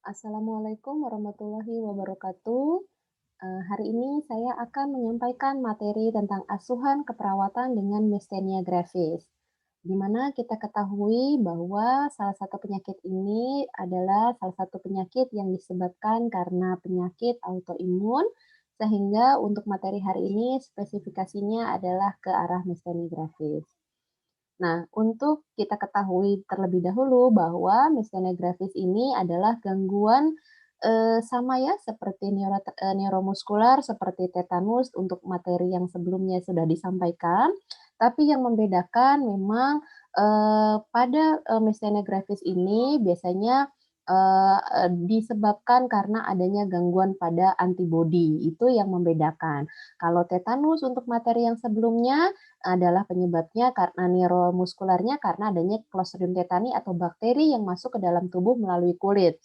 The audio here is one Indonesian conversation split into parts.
Assalamualaikum warahmatullahi wabarakatuh. Hari ini saya akan menyampaikan materi tentang asuhan keperawatan dengan myasthenia gravis. Di mana kita ketahui bahwa salah satu penyakit ini adalah salah satu penyakit yang disebabkan karena penyakit autoimun, sehingga untuk materi hari ini spesifikasinya adalah ke arah myasthenia gravis. Nah, untuk kita ketahui terlebih dahulu bahwa myasthenia gravis ini adalah gangguan, sama ya seperti neuromuskular seperti tetanus untuk materi yang sebelumnya sudah disampaikan, tapi yang membedakan memang, pada, myasthenia gravis ini biasanya, disebabkan karena adanya gangguan pada antibodi, itu yang membedakan. Kalau tetanus untuk materi yang sebelumnya adalah penyebabnya karena neuromuskularnya karena adanya Clostridium tetani atau bakteri yang masuk ke dalam tubuh melalui kulit.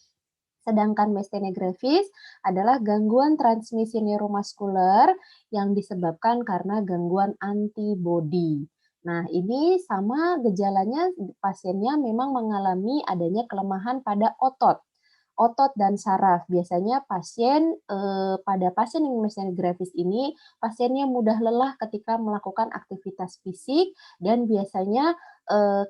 Sedangkan myasthenia gravis adalah gangguan transmisi neuromuskuler yang disebabkan karena gangguan antibodi. Nah, ini sama gejalanya pasiennya memang mengalami adanya kelemahan pada otot dan saraf. Biasanya pada pasien yang myasthenia gravis ini, pasiennya mudah lelah ketika melakukan aktivitas fisik dan biasanya,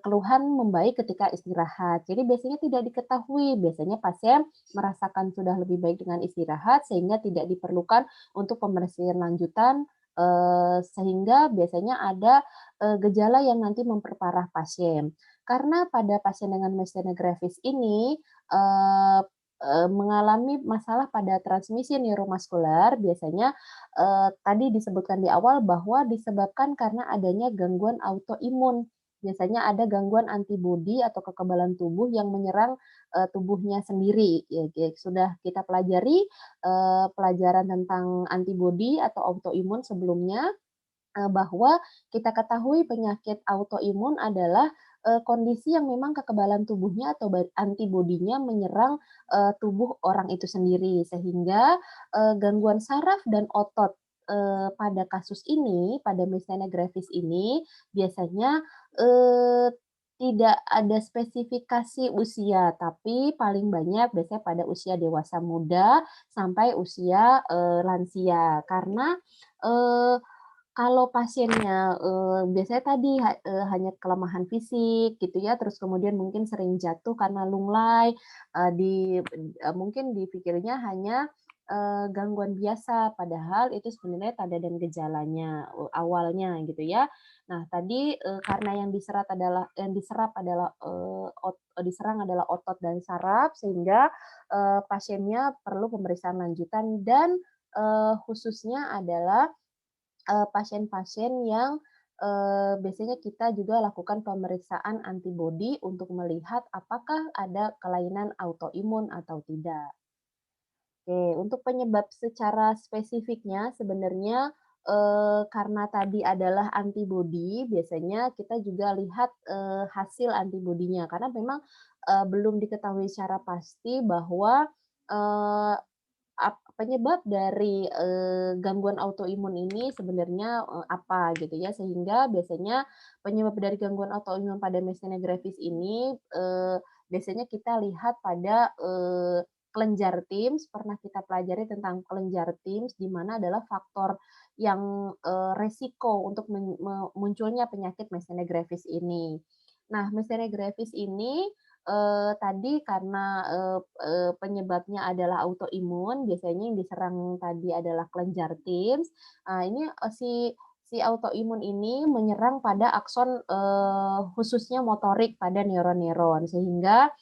keluhan membaik ketika istirahat. Jadi biasanya tidak diketahui, biasanya pasien merasakan sudah lebih baik dengan istirahat sehingga tidak diperlukan untuk pemeriksaan lanjutan, sehingga biasanya ada, gejala yang nanti memperparah pasien. Karena pada pasien dengan myasthenia gravis ini, eee mengalami masalah pada transmisi neuromuskuler biasanya, tadi disebutkan di awal bahwa disebabkan karena adanya gangguan autoimun. Biasanya ada gangguan antibodi atau kekebalan tubuh yang menyerang, tubuhnya sendiri. Ya, sudah kita pelajari, pelajaran tentang antibodi atau autoimun sebelumnya, bahwa kita ketahui penyakit autoimun adalah, kondisi yang memang kekebalan tubuhnya atau antibodinya menyerang, tubuh orang itu sendiri. Sehingga, gangguan saraf dan otot, pada kasus ini, pada myasthenia gravis ini, biasanya, eee, tidak ada spesifikasi usia, tapi paling banyak biasanya pada usia dewasa muda sampai usia, lansia. Karena, eee kalau pasiennya, biasanya tadi hanya kelemahan fisik gitu ya, terus kemudian mungkin sering jatuh karena lunglai, mungkin dipikirnya hanya, gangguan biasa, padahal itu sebenarnya tanda dan gejalanya, awalnya gitu ya. Nah tadi, karena diserang adalah otot dan saraf sehingga, pasiennya perlu pemeriksaan lanjutan dan, khususnya adalah pasien-pasien yang, biasanya kita juga lakukan pemeriksaan antibodi untuk melihat apakah ada kelainan autoimun atau tidak. Oke, untuk penyebab secara spesifiknya sebenarnya, karena tadi adalah antibodi, biasanya kita juga lihat, hasil antibodinya karena memang, belum diketahui secara pasti bahwa, eee, penyebab dari, gangguan autoimun ini sebenarnya, apa gitu ya, sehingga biasanya penyebab dari gangguan autoimun pada myasthenia gravis ini, biasanya kita lihat pada, kelenjar Tims, pernah kita pelajari tentang kelenjar Tims, di mana adalah faktor yang, resiko untuk munculnya penyakit myasthenia gravis ini. Nah, myasthenia gravis ini, tadi karena, penyebabnya adalah autoimun, biasanya yang diserang tadi adalah kelenjar Tims. Ini, si autoimun ini menyerang pada akson, khususnya motorik pada neuron-neuron, sehingga,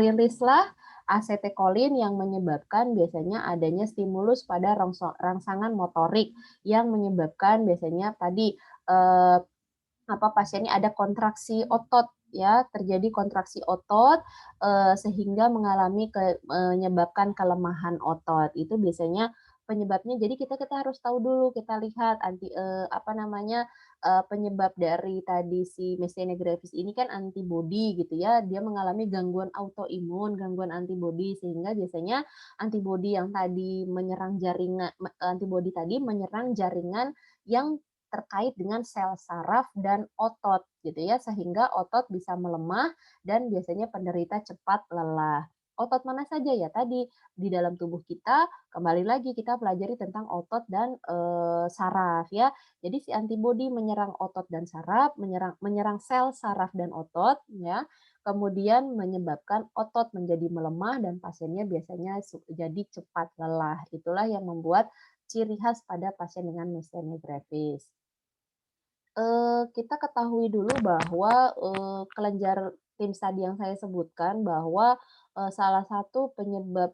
rilislah asetilkolin yang menyebabkan biasanya adanya stimulus pada rangsangan motorik, yang menyebabkan biasanya tadi, pasiennya ada kontraksi otot ya, terjadi kontraksi otot, sehingga menyebabkan kelemahan otot. Itu biasanya penyebabnya. Jadi kita kita harus tahu dulu, kita lihat penyebab dari tadi si myasthenia gravis ini kan antibodi gitu ya, dia mengalami gangguan autoimun, gangguan antibodi, sehingga biasanya antibodi tadi menyerang jaringan yang terkait dengan sel saraf dan otot gitu ya, sehingga otot bisa melemah dan biasanya penderita cepat lelah. Otot mana saja? Ya tadi, di dalam tubuh kita, kembali lagi kita pelajari tentang otot dan, saraf ya. Jadi si antibodi menyerang otot dan saraf, menyerang menyerang sel saraf dan otot ya, kemudian menyebabkan otot menjadi melemah dan pasiennya biasanya jadi cepat lelah. Itulah yang membuat ciri khas pada pasien dengan miastenia gravis. Kita ketahui dulu bahwa, kelenjar TIMS tadi yang saya sebutkan bahwa, salah satu penyebab,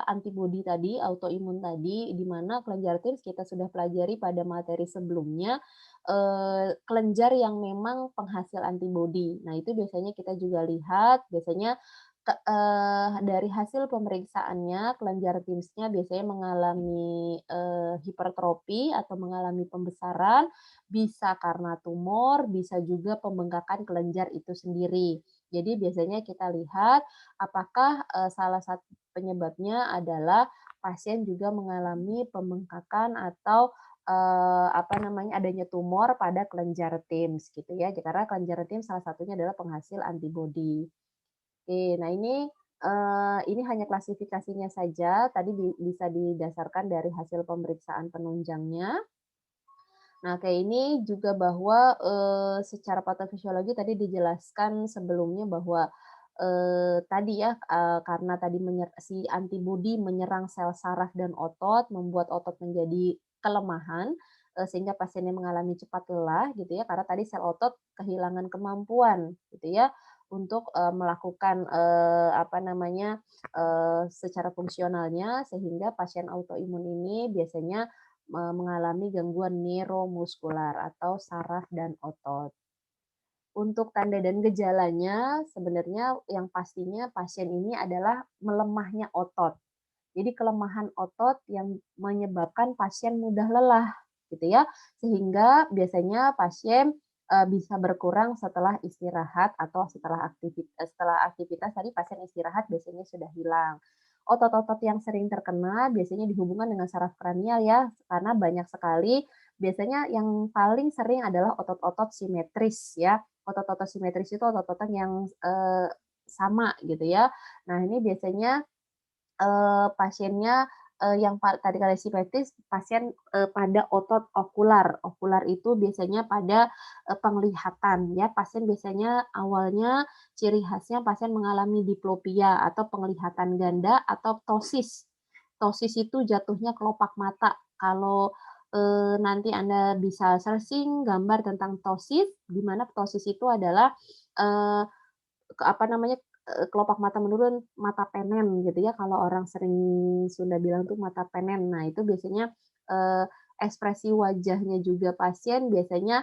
antibodi tadi, autoimun tadi, di mana kelenjar TIMS kita sudah pelajari pada materi sebelumnya, kelenjar yang memang penghasil antibodi. Nah, itu biasanya kita juga lihat, biasanya dari hasil pemeriksaannya, kelenjar TIMS-nya biasanya mengalami, hipertrofi atau mengalami pembesaran, bisa karena tumor, bisa juga pembengkakan kelenjar itu sendiri. Jadi biasanya kita lihat apakah, salah satu penyebabnya adalah pasien juga mengalami pembengkakan atau, adanya tumor pada kelenjar TIMS gitu ya, karena kelenjar TIMS salah satunya adalah penghasil antibodi. Oke, nah ini hanya klasifikasinya saja, tadi bisa didasarkan dari hasil pemeriksaan penunjangnya. Nah, kayak ini juga bahwa, secara patofisiologi tadi dijelaskan sebelumnya bahwa, tadi ya, karena tadi si antibodi menyerang sel saraf dan otot, membuat otot menjadi kelemahan, sehingga pasiennya mengalami cepat lelah gitu ya, karena tadi sel otot kehilangan kemampuan gitu ya, untuk, melakukan, secara fungsionalnya, sehingga pasien autoimun ini biasanya mengalami gangguan neuromuskular atau saraf dan otot. Untuk tanda dan gejalanya, sebenarnya yang pastinya pasien ini adalah melemahnya otot. Jadi kelemahan otot yang menyebabkan pasien mudah lelah, gitu ya. Sehingga biasanya pasien, bisa berkurang setelah istirahat atau setelah aktivitas tadi pasien istirahat biasanya sudah hilang. Otot-otot yang sering terkena biasanya dihubungkan dengan saraf kranial ya, karena banyak sekali biasanya yang paling sering adalah otot-otot simetris ya. Otot-otot simetris itu otot-otot yang, sama gitu ya. Nah ini biasanya pasiennya, yang tadi kalau simetris pasien, pada otot okular. Okular itu biasanya pada, penglihatan ya, pasien biasanya awalnya ciri khasnya pasien mengalami diplopia atau penglihatan ganda atau ptosis. Ptosis itu jatuhnya kelopak mata. Kalau, nanti Anda bisa searching gambar tentang ptosis, di mana ptosis itu adalah, eee kelopak mata menurun, mata penen gitu ya, kalau orang sering Sunda bilang tuh mata penen. Nah, itu biasanya, ekspresi wajahnya juga pasien biasanya,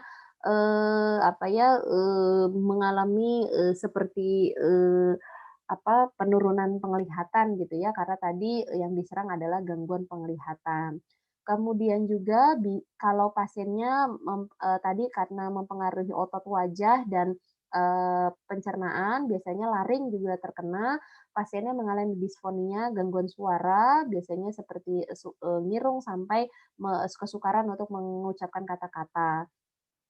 mengalami, seperti, penurunan penglihatan gitu ya, karena tadi yang diserang adalah gangguan penglihatan. Kemudian juga kalau pasiennya tadi karena mempengaruhi otot wajah dan pencernaan, biasanya laring juga terkena, pasiennya mengalami disfonia, gangguan suara, biasanya seperti ngirung sampai kesukaran untuk mengucapkan kata-kata.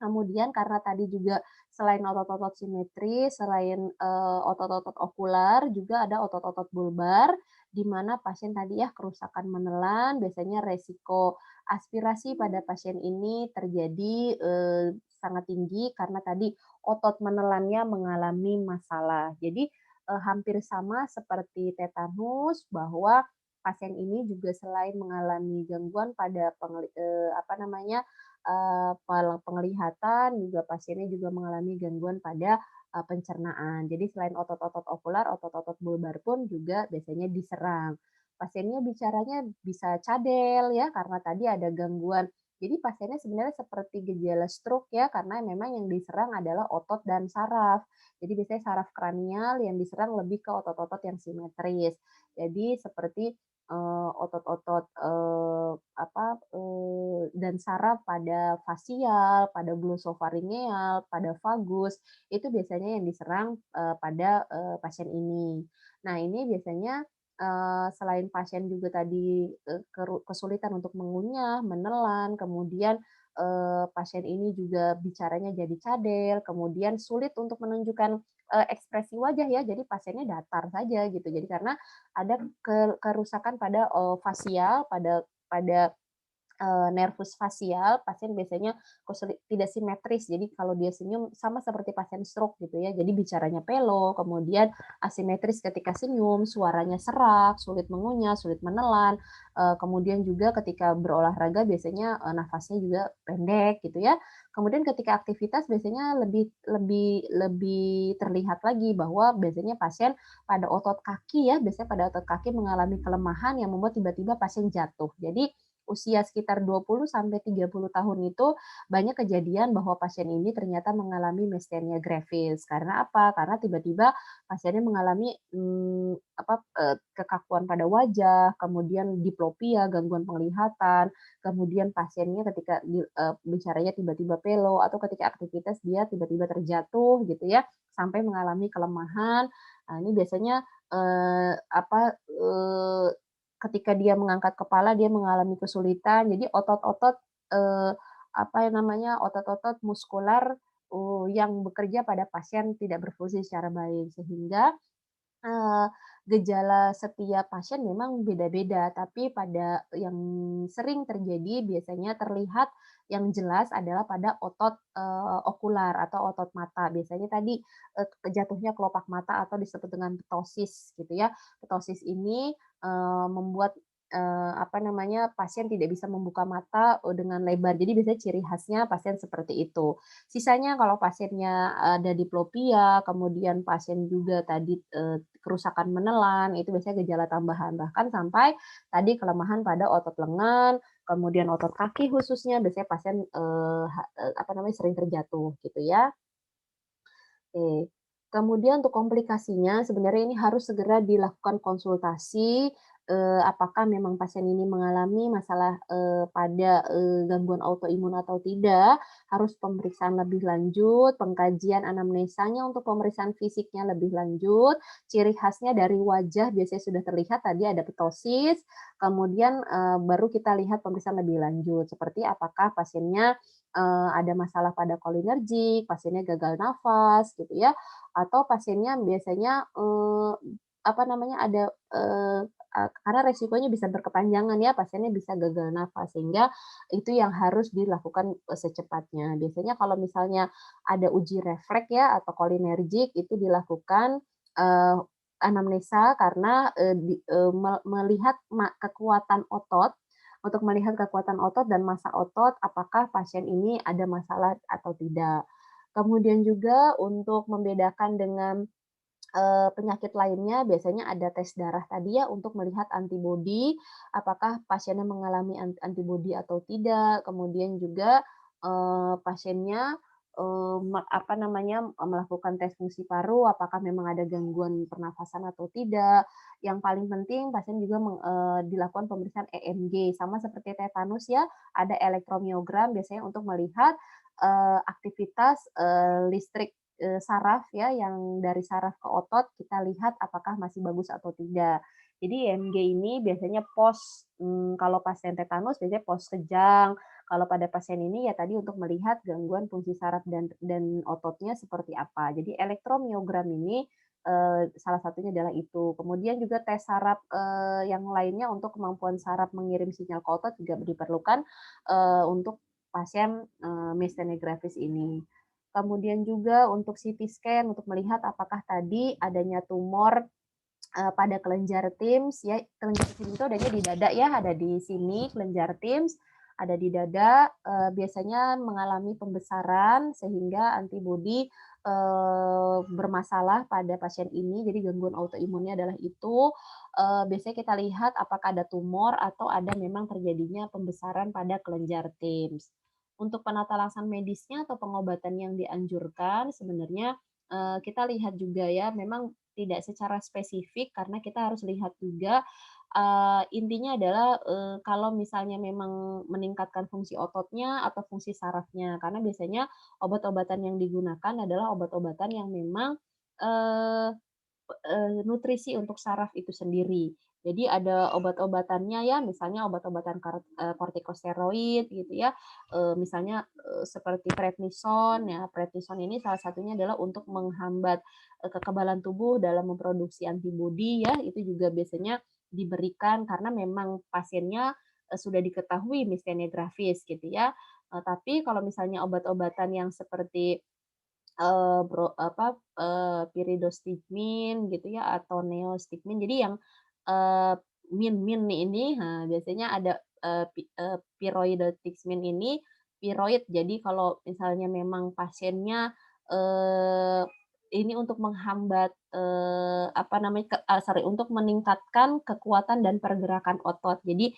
Kemudian karena tadi juga selain otot-otot simetris, selain, otot-otot okular, juga ada otot-otot bulbar, di mana pasien tadi ya kerusakan menelan, biasanya resiko aspirasi pada pasien ini terjadi, sangat tinggi karena tadi otot menelannya mengalami masalah. Jadi, hampir sama seperti tetanus bahwa pasien ini juga selain mengalami gangguan pada penglihatan, juga pasiennya juga mengalami gangguan pada, pencernaan. Jadi selain otot-otot okular, otot-otot bulbar pun juga biasanya diserang. Pasiennya bicaranya bisa cadel ya, karena tadi ada gangguan. Jadi pasiennya sebenarnya seperti gejala stroke ya, karena memang yang diserang adalah otot dan saraf. Jadi biasanya saraf kranial yang diserang lebih ke otot-otot yang simetris. Jadi seperti, otot-otot, dan saraf pada fasial, pada glosofaringeal, pada vagus, itu biasanya yang diserang, pada, pasien ini. Nah, ini biasanya, selain pasien juga tadi, kesulitan untuk mengunyah, menelan, kemudian, pasien ini juga bicaranya jadi cadel, kemudian sulit untuk menunjukkan, ekspresi wajah ya, jadi pasiennya datar saja gitu. Jadi karena ada kerusakan pada, fasial, pada nervus fasial, pasien biasanya tidak simetris. Jadi kalau dia senyum sama seperti pasien stroke gitu ya. Jadi bicaranya pelo, kemudian asimetris ketika senyum, suaranya serak, sulit mengunyah, sulit menelan. Kemudian juga ketika berolahraga biasanya nafasnya juga pendek gitu ya. Kemudian ketika aktivitas biasanya lebih lebih lebih terlihat lagi bahwa biasanya pasien pada otot kaki ya, biasanya pada otot kaki mengalami kelemahan yang membuat tiba-tiba pasien jatuh. Jadi usia sekitar 20 sampai 30 tahun itu banyak kejadian bahwa pasien ini ternyata mengalami myasthenia gravis. Karena apa? Karena tiba-tiba pasiennya mengalami, kekakuan pada wajah, kemudian diplopia, gangguan penglihatan, kemudian pasiennya ketika bicaranya tiba-tiba pelo, atau ketika aktivitas dia tiba-tiba terjatuh gitu ya, sampai mengalami kelemahan. Nah, ini biasanya, eee, apa, eee ketika dia mengangkat kepala, dia mengalami kesulitan. Jadi otot-otot, eee, apa yang namanya, otot-otot muskular, yang bekerja pada pasien tidak berfungsi secara baik. Sehingga Eee, gejala setiap pasien memang beda-beda, tapi pada yang sering terjadi biasanya terlihat yang jelas adalah pada otot, okular atau otot mata. Biasanya tadi, jatuhnya kelopak mata atau disebut dengan ptosis gitu ya. Ptosis ini, membuat, apa namanya, pasien tidak bisa membuka mata, dengan lebar. Jadi biasanya ciri khasnya pasien seperti itu. Sisanya kalau pasiennya ada diplopia, kemudian pasien juga tadi, kerusakan menelan, itu biasanya gejala tambahan. Bahkan sampai tadi kelemahan pada otot lengan, kemudian otot kaki khususnya, biasanya pasien, apa namanya, sering terjatuh gitu ya. Oke. Kemudian untuk komplikasinya sebenarnya ini harus segera dilakukan konsultasi, apakah memang pasien ini mengalami masalah, pada, gangguan autoimun atau tidak, harus pemeriksaan lebih lanjut, pengkajian anamnesanya untuk pemeriksaan fisiknya lebih lanjut, ciri khasnya dari wajah biasanya sudah terlihat tadi ada ptosis, kemudian, baru kita lihat pemeriksaan lebih lanjut, seperti apakah pasiennya ada masalah pada kolinergik, pasiennya gagal nafas gitu ya, atau pasiennya biasanya, apa namanya, ada, karena resikonya bisa berkepanjangan ya, pasiennya bisa gagal nafas, sehingga itu yang harus dilakukan, secepatnya. Biasanya kalau misalnya ada uji refleks ya atau kolinergik itu dilakukan, eee, anamnesa karena, melihat kekuatan otot untuk melihat kekuatan otot dan massa otot, apakah pasien ini ada masalah atau tidak. Kemudian juga untuk membedakan dengan, penyakit lainnya biasanya ada tes darah tadi ya untuk melihat antibodi, apakah pasiennya mengalami antibodi atau tidak. Kemudian juga, pasiennya, apa namanya, melakukan tes fungsi paru, apakah memang ada gangguan pernafasan atau tidak. Yang paling penting pasien juga dilakukan pemeriksaan EMG, sama seperti tetanus ya, ada elektromiogram biasanya untuk melihat, aktivitas, listrik saraf ya, yang dari saraf ke otot kita lihat apakah masih bagus atau tidak. Jadi IMG ini biasanya kalau pasien tetanus biasanya pos kejang, kalau pada pasien ini ya tadi untuk melihat gangguan fungsi saraf dan ototnya seperti apa. Jadi elektromiogram ini, salah satunya adalah itu. Kemudian juga tes saraf, yang lainnya untuk kemampuan saraf mengirim sinyal ke otot juga diperlukan, untuk pasien, myasthenia gravis ini. Kemudian juga untuk CT scan untuk melihat apakah tadi adanya tumor, pada kelenjar Tims ya, kelenjar Tims itu adanya di dada ya, ada di sini kelenjar Tims, ada di dada, biasanya mengalami pembesaran sehingga antibodi, bermasalah pada pasien ini, jadi gangguan autoimunnya adalah itu, biasanya kita lihat apakah ada tumor atau ada memang terjadinya pembesaran pada kelenjar Tims. Untuk penata laksana medisnya atau pengobatan yang dianjurkan sebenarnya, kita lihat juga ya, memang tidak secara spesifik karena kita harus lihat juga, intinya adalah, kalau misalnya memang meningkatkan fungsi ototnya atau fungsi sarafnya. Karena biasanya obat-obatan yang digunakan adalah obat-obatan yang memang, eee nutrisi untuk saraf itu sendiri. Jadi ada obat-obatannya ya, misalnya obat-obatan kortikosteroid gitu ya, misalnya, seperti prednison ya, prednison ini salah satunya adalah untuk menghambat, kekebalan tubuh dalam memproduksi antibodi ya, itu juga biasanya diberikan karena memang pasiennya, sudah diketahui miastenia gravis gitu ya. Tapi kalau misalnya obat-obatan yang seperti Pyridostigmine gitu ya atau Neostigmine. Jadi yang, eee, min ini, biasanya ada, Pyridoxine ini piroid. Jadi kalau misalnya memang pasiennya, eee, ini untuk menghambat, untuk meningkatkan kekuatan dan pergerakan otot. Jadi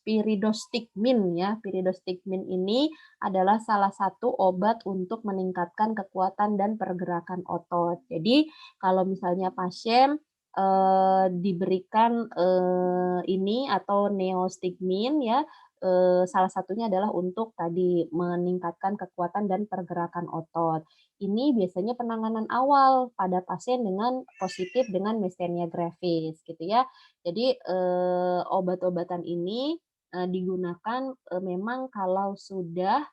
Pyridostigmine ya, Pyridostigmine ini adalah salah satu obat untuk meningkatkan kekuatan dan pergerakan otot. Jadi kalau misalnya pasien, diberikan, ini atau neostigmin ya, salah satunya adalah untuk tadi meningkatkan kekuatan dan pergerakan otot. Ini biasanya penanganan awal pada pasien dengan positif dengan miastenia gravis gitu ya. Jadi, obat-obatan ini, digunakan, memang kalau sudah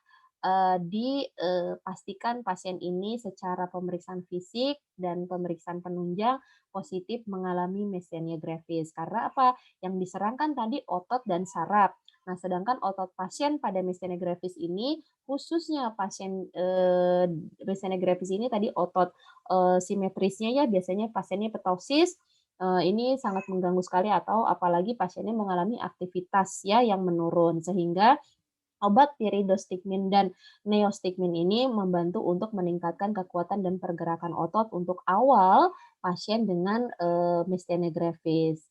dipastikan pasien ini secara pemeriksaan fisik dan pemeriksaan penunjang positif mengalami miastenia gravis. Karena apa? Yang diserang kan tadi otot dan saraf. Nah, sedangkan otot pasien pada miastenia gravis ini, khususnya pasien miastenia gravis ini tadi otot simetrisnya ya, biasanya pasiennya ptosis, ini sangat mengganggu sekali atau apalagi pasiennya mengalami aktivitas ya yang menurun, sehingga obat Pyridostigmine dan Neostigmine ini membantu untuk meningkatkan kekuatan dan pergerakan otot untuk awal pasien dengan, miastenia gravis.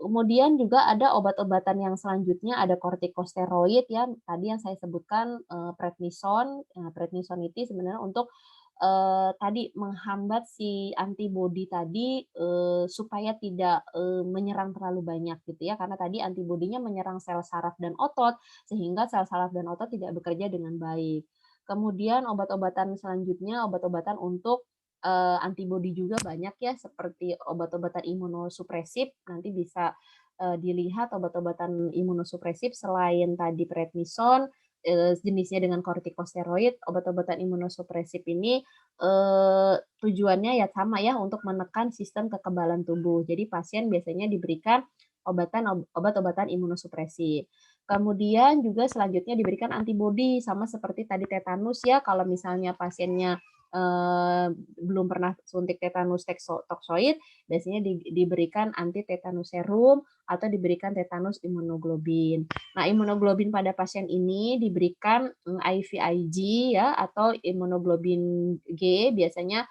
Kemudian juga ada obat-obatan yang selanjutnya ada kortikosteroid ya, tadi yang saya sebutkan, prednison. Prednison itu sebenarnya untuk, tadi menghambat si antibodi tadi, supaya tidak, menyerang terlalu banyak gitu ya, karena tadi antibodinya menyerang sel saraf dan otot, sehingga sel saraf dan otot tidak bekerja dengan baik. Kemudian obat-obatan selanjutnya, obat-obatan untuk antibodi juga banyak ya, seperti obat-obatan imunosupresif, nanti bisa, dilihat obat-obatan imunosupresif selain tadi prednison, jenisnya dengan kortikosteroid, obat-obatan imunosupresif ini, tujuannya ya sama ya, untuk menekan sistem kekebalan tubuh. Jadi pasien biasanya diberikan obat-obatan imunosupresif. Kemudian juga selanjutnya diberikan antibodi, sama seperti tadi tetanus ya, kalau misalnya pasiennya eee, belum pernah suntik tetanus toksoid, biasanya diberikan anti tetanus serum atau diberikan tetanus imunoglobin. Nah, imunoglobin pada pasien ini diberikan, IVIG ya atau imunoglobin G biasanya,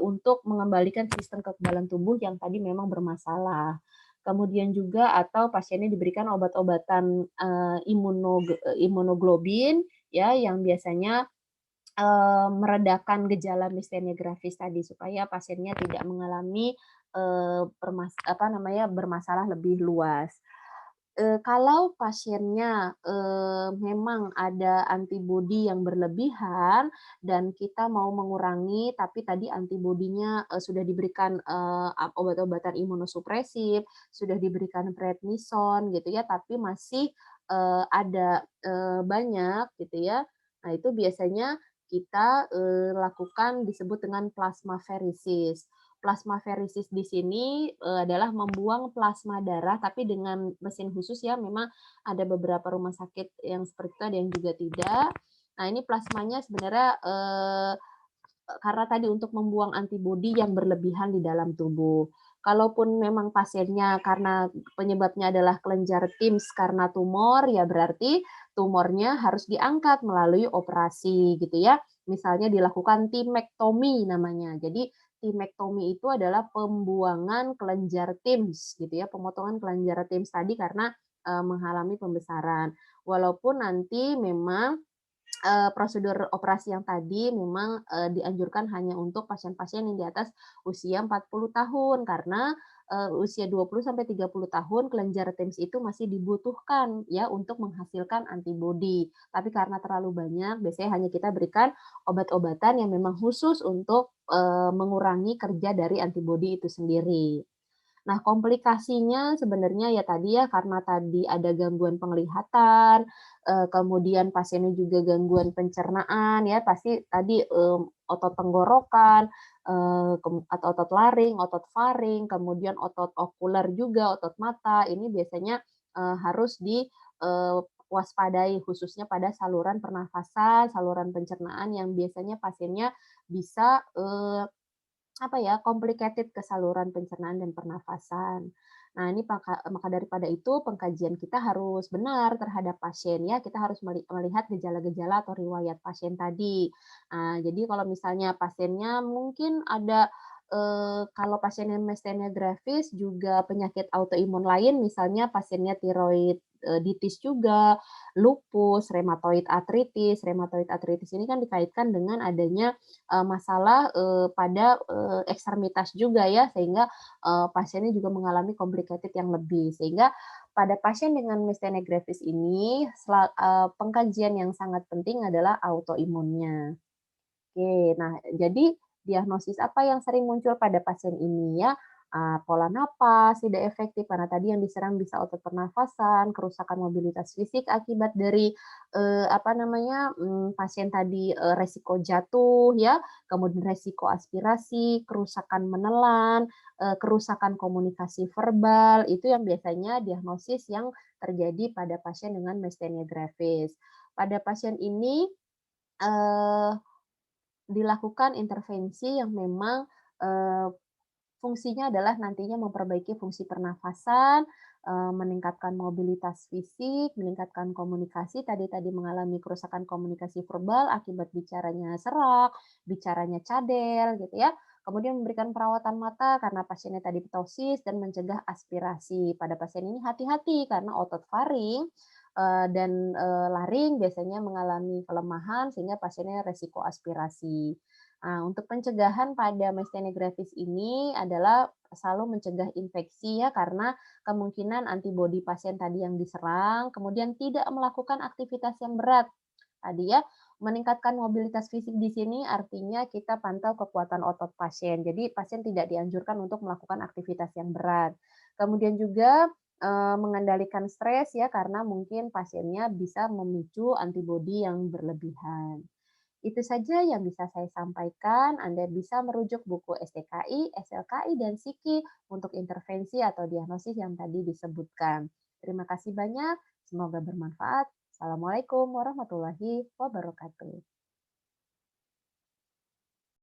untuk mengembalikan sistem kekebalan tubuh yang tadi memang bermasalah. Kemudian juga atau pasiennya diberikan obat-obatan, imunoglobin ya yang biasanya meredakan gejala miastenia gravis tadi supaya pasiennya tidak mengalami, bermasalah lebih luas. Kalau pasiennya, memang ada antibodi yang berlebihan dan kita mau mengurangi, tapi tadi antibodinya, sudah diberikan, obat-obatan imunosupresif, sudah diberikan prednison gitu ya, tapi masih, ada, banyak gitu ya. Nah, itu biasanya kita, lakukan disebut dengan plasmaferisis. Plasmaferisis di sini, adalah membuang plasma darah tapi dengan mesin khusus ya, memang ada beberapa rumah sakit yang seperti itu, ada yang juga tidak. Nah, ini plasmanya sebenarnya, karena tadi untuk membuang antibodi yang berlebihan di dalam tubuh. Kalaupun memang pasiennya karena penyebabnya adalah kelenjar Tims karena tumor, ya berarti tumornya harus diangkat melalui operasi gitu ya. Misalnya dilakukan timektomi namanya. Jadi timektomi itu adalah pembuangan kelenjar Tims gitu ya, pemotongan kelenjar Tims tadi karena mengalami pembesaran. Walaupun nanti memang prosedur operasi yang tadi memang, dianjurkan hanya untuk pasien-pasien yang di atas usia 40 tahun karena, usia 20 sampai 30 tahun kelenjar TIMS itu masih dibutuhkan ya untuk menghasilkan antibodi. Tapi karena terlalu banyak, biasanya hanya kita berikan obat-obatan yang memang khusus untuk, mengurangi kerja dari antibodi itu sendiri. Nah, komplikasinya sebenarnya ya tadi ya, karena tadi ada gangguan penglihatan, kemudian pasiennya juga gangguan pencernaan ya, pasti tadi, otot tenggorokan, atau otot laring, otot faring, kemudian otot okuler juga, otot mata, ini biasanya, harus waspadai khususnya pada saluran pernafasan, saluran pencernaan yang biasanya pasiennya bisa, apa ya, complicated ke saluran pencernaan dan pernafasan. Nah, ini maka daripada itu pengkajian kita harus benar terhadap pasien ya, kita harus melihat gejala-gejala atau riwayat pasien tadi. Jadi kalau misalnya pasiennya mungkin ada, kalau pasiennya miastenia gravis juga penyakit autoimun lain, misalnya pasiennya tiroid, juga, lupus, rheumatoid arthritis ini kan dikaitkan dengan adanya masalah, pada, ekstremitas juga ya, sehingga, pasiennya juga mengalami complicated yang lebih. Sehingga pada pasien dengan myasthenia gravis ini pengkajian yang sangat penting adalah autoimunnya. Oke, nah jadi diagnosis apa yang sering muncul pada pasien ini ya, pola napas tidak efektif karena tadi yang diserang bisa otot pernafasan, kerusakan mobilitas fisik akibat dari, pasien tadi, resiko jatuh ya, kemudian resiko aspirasi, kerusakan menelan, kerusakan komunikasi verbal, itu yang biasanya diagnosis yang terjadi pada pasien dengan myasthenia gravis. Pada pasien ini, eee dilakukan intervensi yang memang, eee, fungsinya adalah nantinya memperbaiki fungsi pernafasan, meningkatkan mobilitas fisik, meningkatkan komunikasi, tadi mengalami kerusakan komunikasi verbal akibat bicaranya serak, bicaranya cadel gitu ya. Kemudian memberikan perawatan mata karena pasiennya tadi ptosis dan mencegah aspirasi. Pada pasien ini hati-hati karena otot faring, dan, laring biasanya mengalami kelemahan sehingga pasiennya resiko aspirasi. Untuk pencegahan pada myasthenia gravis ini adalah selalu mencegah infeksi ya, karena kemungkinan antibodi pasien tadi yang diserang, kemudian tidak melakukan aktivitas yang berat. Tadi ya, meningkatkan mobilitas fisik di sini artinya kita pantau kekuatan otot pasien. Jadi pasien tidak dianjurkan untuk melakukan aktivitas yang berat. Kemudian juga, mengendalikan stres ya, karena mungkin pasiennya bisa memicu antibodi yang berlebihan. Itu saja yang bisa saya sampaikan. Anda bisa merujuk buku STKI, SLKI, dan SIKI untuk intervensi atau diagnosis yang tadi disebutkan. Terima kasih banyak, semoga bermanfaat. Assalamualaikum warahmatullahi wabarakatuh.